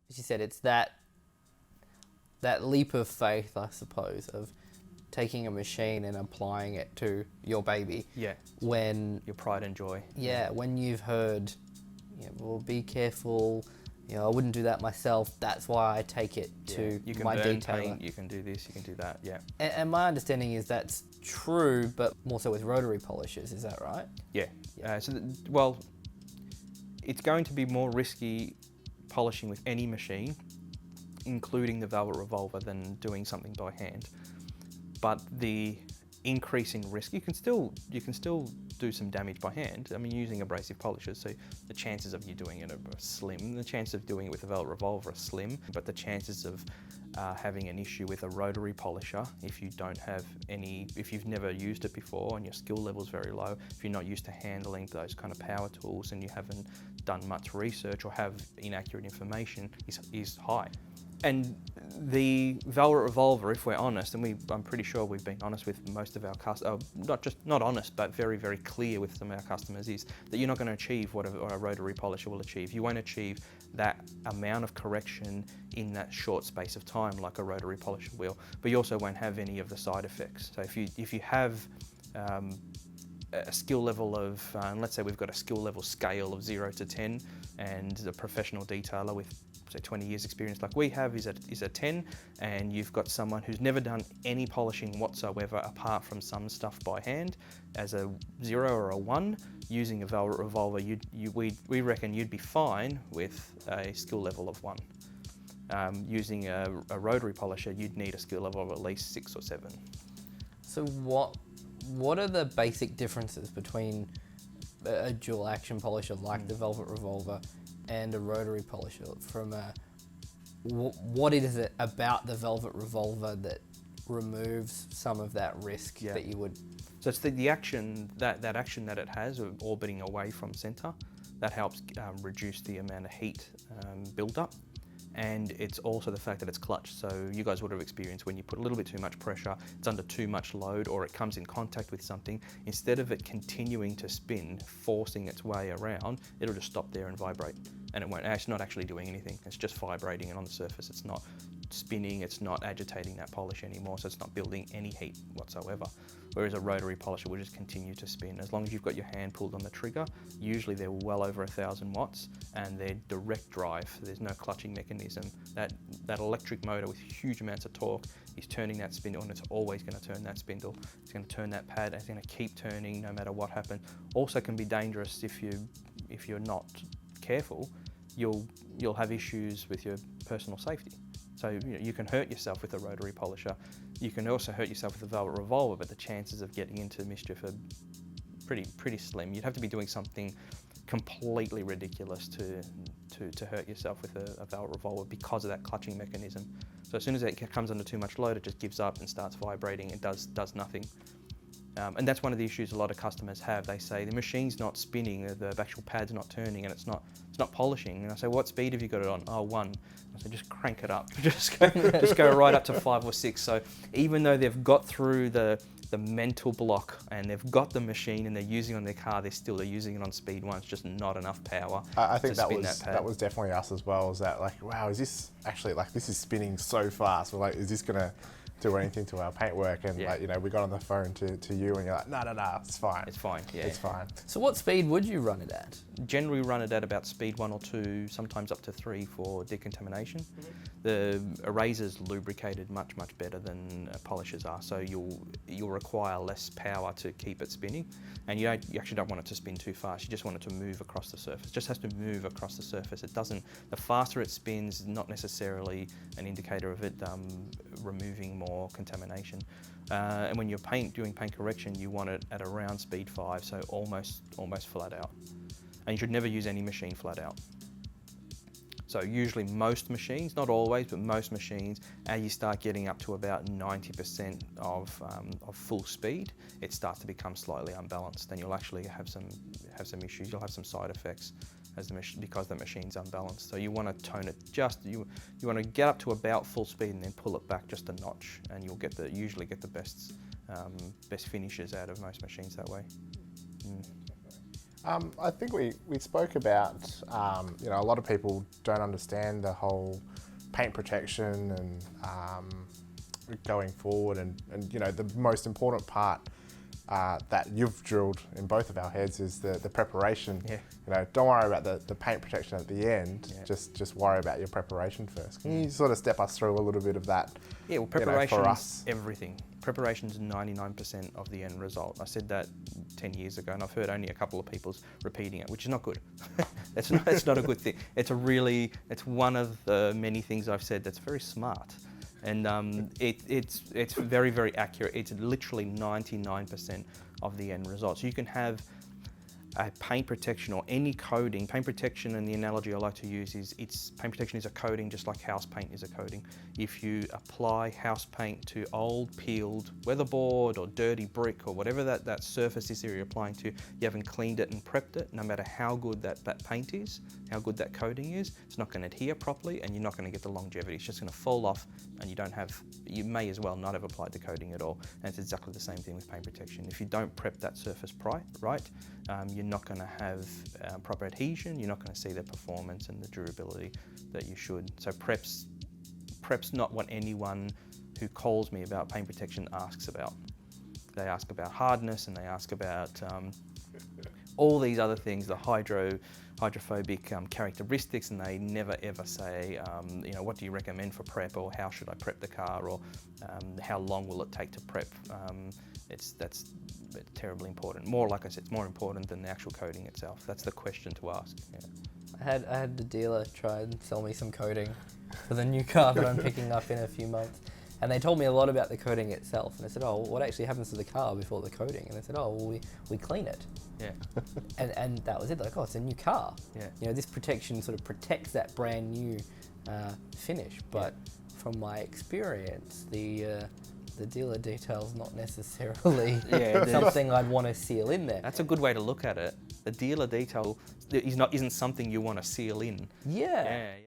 as you said, it's that leap of faith, I suppose, of taking a machine and applying it to your baby. Yeah. When Your pride and joy. when you've heard, well, be careful. I wouldn't do that myself. That's why I take it to You can my burn detailer. paint, you can do this, you can do that, yeah. And my understanding is that's true, but more so with rotary polishers. Is that right? Yeah. Yeah. It's going to be more risky polishing with any machine, including the Velvet Revolver, than doing something by hand. But the increasing risk, you can still do some damage by hand. I mean, using abrasive polishers, so the chances of you doing it are slim. The chances of doing it with a Velvet Revolver are slim, but the chances of having an issue with a rotary polisher, if you've never used it before and your skill level is very low, if you're not used to handling those kind of power tools and you haven't done much research or have inaccurate information, is high. And the Velvet Revolver, if we're honest, and I'm pretty sure we've been honest with most of our customers, not honest, but very, very clear with some of our customers, is that you're not going to achieve what a rotary polisher will achieve. You won't achieve that amount of correction in that short space of time like a rotary polisher will, but you also won't have any of the side effects. So if you have a skill level of, let's say we've got a skill level scale of 0 to 10, and a professional detailer with, say, 20 years experience like we have is a 10, and you've got someone who's never done any polishing whatsoever apart from some stuff by hand, as a 0 or a 1, using a Velvet Revolver, we reckon you'd be fine with a skill level of 1. Using a rotary polisher, you'd need a skill level of at least 6 or 7. So what are the basic differences between a dual action polisher like the Velvet Revolver and a rotary polisher? What is it about the Velvet Revolver that removes some of that risk that you would? So it's the action, that action that it has of orbiting away from centre, that helps reduce the amount of heat build-up. And it's also the fact that it's clutch. So you guys would have experienced when you put a little bit too much pressure, it's under too much load, or it comes in contact with something, instead of it continuing to spin, forcing its way around, it'll just stop there and vibrate. And it's not actually doing anything, it's just vibrating, and on the surface it's not spinning, it's not agitating that polish anymore, so it's not building any heat whatsoever. Whereas a rotary polisher will just continue to spin. As long as you've got your hand pulled on the trigger, usually they're well over 1,000 watts, and they're direct drive. There's no clutching mechanism. That electric motor with huge amounts of torque is turning that spindle, and it's always going to turn that spindle. It's going to turn that pad, it's going to keep turning no matter what happens. Also can be dangerous if you're not careful. You'll have issues with your personal safety. So you can hurt yourself with a rotary polisher. You can also hurt yourself with a Velvet Revolver, but the chances of getting into mischief are pretty slim. You'd have to be doing something completely ridiculous to hurt yourself with a Velvet Revolver because of that clutching mechanism. So as soon as it comes under too much load, it just gives up and starts vibrating and does nothing. And that's one of the issues a lot of customers have. They say the machine's not spinning, the actual pad's not turning, and it's not polishing. And I say, what speed have you got it on? Oh, 1. I say, just crank it up. just go right up to 5 or 6. So even though they've got through the mental block and they've got the machine and they're using it on their car, they're using it on speed 1. It's just not enough power. I think to spin that pad. that was definitely us as well. Is that like, wow, is this actually this is spinning so fast? We're like, is this gonna do anything to our paintwork? And we got on the phone to you, and you're like, no, it's fine. It's fine. Yeah, it's fine. So what speed would you run it at? Generally run it at about speed 1 or 2, sometimes up to 3 for decontamination. The eraser's lubricated much better than polishers are, so you'll require less power to keep it spinning, and you actually don't want it to spin too fast. You just want it to move across the surface. It just has to move across the surface. It doesn't. The faster it spins is not necessarily an indicator of it removing more contamination. And when you're doing paint correction, you want it at around speed 5, so almost flat out. And you should never use any machine flat out. So usually most machines, not always, but most machines, as you start getting up to about 90% of full speed, it starts to become slightly unbalanced. Then you'll actually have some issues. You'll have some side effects because the machine's unbalanced. So you want to tone it you want to get up to about full speed and then pull it back just a notch, and you'll usually get the best finishes out of most machines that way. I think we spoke about, you know, a lot of people don't understand the whole paint protection and going forward, and you know, the most important part that you've drilled in both of our heads is the preparation. Yeah. You know, don't worry about the paint protection at the end. Yeah. Just worry about your preparation first. Can you sort of step us through a little bit of that? Yeah, well, preparation for is us? everything. Preparation is 99% of the end result. I said that 10 years ago, and I've heard only a couple of people repeating it, which is not good. It's not a good thing. It's one of the many things I've said that's very smart. And it's very, very accurate. It's literally 99% of the end result. So you can have a paint protection or any coating. Paint protection, and the analogy I like to use is paint protection is a coating just like house paint is a coating. If you apply house paint to old peeled weatherboard or dirty brick or whatever that surface is that you're applying to, you haven't cleaned it and prepped it, no matter how good that paint is, how good that coating is, it's not going to adhere properly and you're not going to get the longevity. It's just going to fall off and you may as well not have applied the coating at all. And it's exactly the same thing with paint protection. If you don't prep that surface right, you're not going to have proper adhesion, you're not going to see the performance and the durability that you should. So prep's not what anyone who calls me about paint protection asks about. They ask about hardness and they ask about all these other things, the hydrophobic characteristics, and they never ever say, you know, what do you recommend for prep, or how should I prep the car, or how long will it take to prep. That's terribly important. More, like I said, it's more important than the actual coating itself. That's the question to ask. Yeah. I had the dealer try and sell me some coating for the new car that I'm picking up in a few months. And they told me a lot about the coating itself. And I said, oh, what actually happens to the car before the coating? And they said, oh, well, we clean it. Yeah. And that was it. They're like, oh, it's a new car. Yeah. You know, this protection sort of protects that brand new finish. But from my experience, the dealer detail's not necessarily something I'd want to seal in there. That's a good way to look at it. The dealer detail isn't something you want to seal in. Yeah.